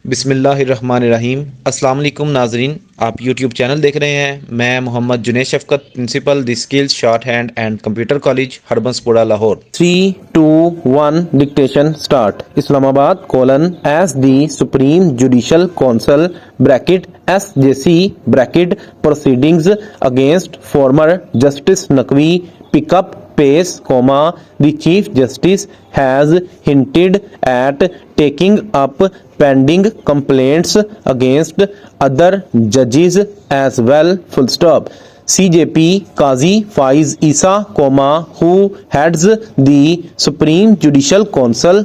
बिस्मिल्लाहिर्रहमानिर्रहीम। अस्सलाम वालेकुम नाजरीन, आप यूट्यूब चैनल देख रहे हैं। मैं Mohammad Junaid Shafqat, principal the skills shorthand and computer college Harbanspura Lahore. 3, 2, 1 dictation start. Islamabad colon S the Supreme Judicial Council bracket SJC bracket proceedings against former justice Naqvi pick up pace, the Chief Justice has hinted at taking up pending complaints against other judges as well, full stop. CJP Qazi Faiz Isa, who heads the Supreme Judicial Council,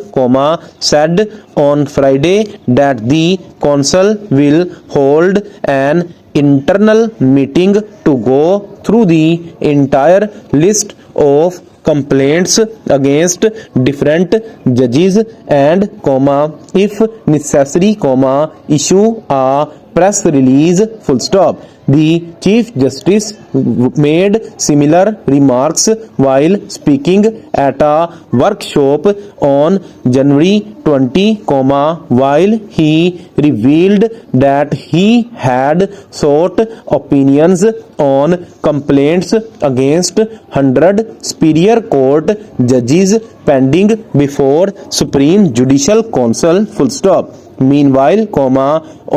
said on Friday that the council will hold an internal meeting to go through the entire list of complaints against different judges and, if necessary, issue a press release, full stop. The Chief Justice made similar remarks while speaking at a workshop on January 20, while he revealed that he had sought opinions on complaints against 100 Superior Court judges pending before Supreme Judicial Council, full stop. Meanwhile,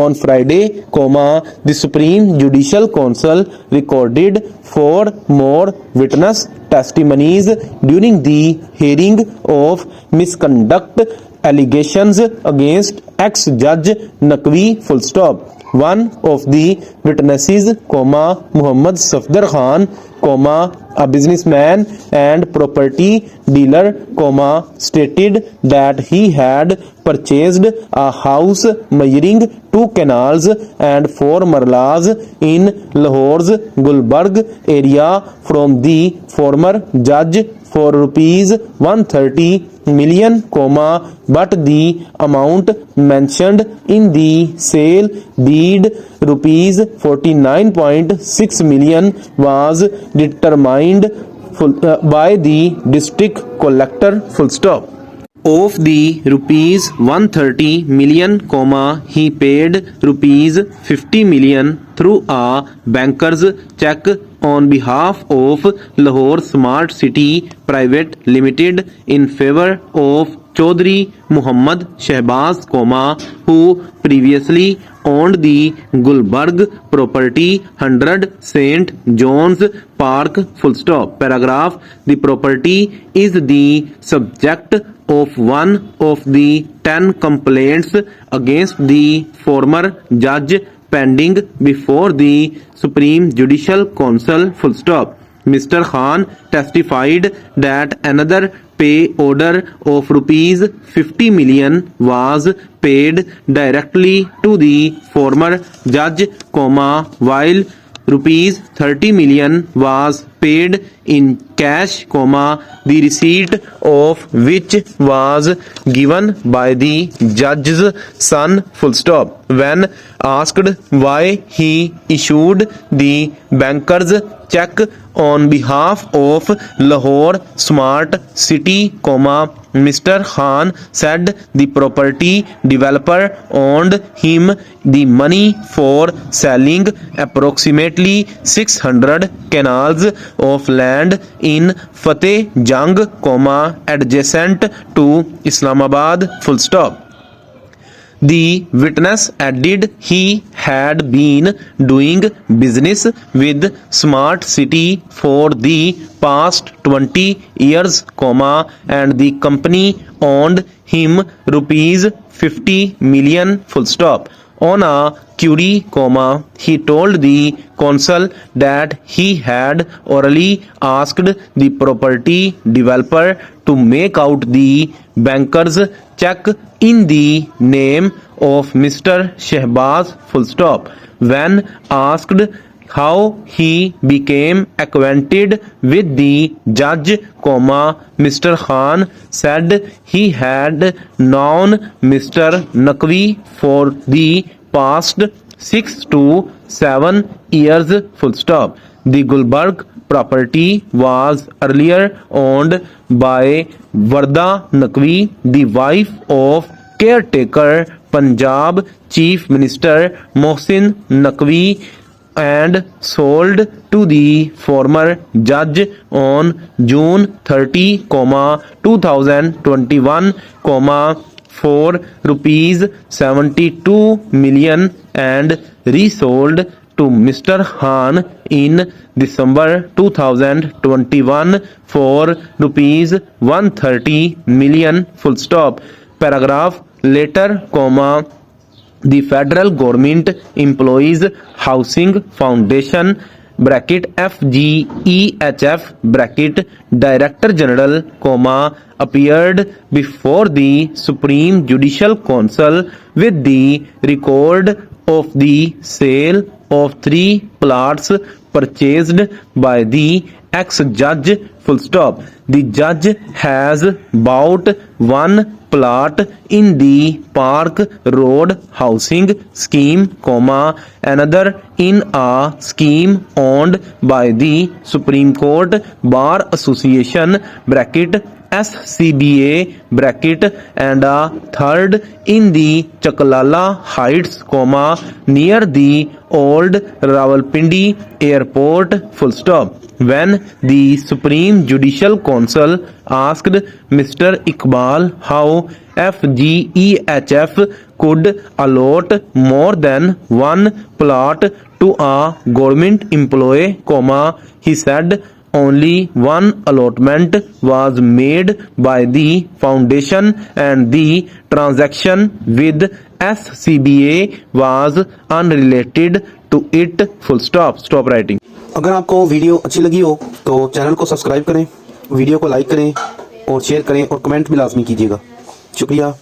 on Friday, the Supreme Judicial Council recorded 4 more witness testimonies during the hearing of misconduct allegations against ex-judge Naqvi, full stop. One of the witnesses, Muhammad Safdar Khan, a businessman and property dealer, stated that he had purchased a house measuring 2 canals and 4 marlas in Lahore's Gulbarg area from the former judge for rupees 130 million, but the amount mentioned in the sale deed, rupees 49.6 million, was determined by the district collector, full stop. Of the rupees 130 million, he paid rupees 50 million through a banker's check on behalf of Lahore Smart City Private Limited in favor of Chaudhry Muhammad Shehbaz, who previously owned the Gulbarg property 100 St. John's Park, full stop. Paragraph. The property is the subject of one of the 10 complaints against the former judge pending before the Supreme Judicial Council, full stop. Mr. Khan testified that another pay order of rupees 50 million was paid directly to the former judge, while rupees 30 million was paid in cash, the receipt of which was given by the judge's son, full stop. When asked why he issued the banker's check on behalf of Lahore Smart City, Mr. Khan said the property developer owed him the money for selling approximately 600 canals of land in Fateh Jang, adjacent to Islamabad, full stop. The witness added he had been doing business with Smart City for the past 20 years, and the company owed him rupees 50 million, full stop. On a query, he told the council that he had orally asked the property developer to make out the banker's check in the name of Mr. Shehbaz, full stop. When asked how he became acquainted with the judge, Mr. Khan said he had known Mr. Naqvi for the past 6 to 7 years, full stop. The Gulbarg property was earlier owned by Varda Naqvi, the wife of caretaker Punjab Chief Minister Mohsin Naqvi and sold to the former judge on June 30, 2021, for rupees 72 million and resold to Mr. Khan in December 2021 for rupees 130 million, full stop. Paragraph later, the federal government employees housing foundation (FGEHF) director general, appeared before the Supreme Judicial Council with the record of the sale of 3 plots purchased by the ex-judge, full stop. The judge has bought 1 plot in the Park Road housing scheme, another in a scheme owned by the Supreme Court Bar Association (SCBA) and a third in the Chaklala Heights, near the old Rawalpindi Airport, full stop. When the Supreme Judicial Council asked Mr. Iqbal how FGEHF could allot more than 1 plot to a government employee, he said only 1 allotment was made by the foundation and the transaction with SCBA was unrelated to it, full stop. Stop writing. अगर आपको video अच्छी लगी हो तो channel को subscribe करें, video को like करें और शेयर करें और कमेंट भी लाजमी कीजिएगा। शुक्रिया।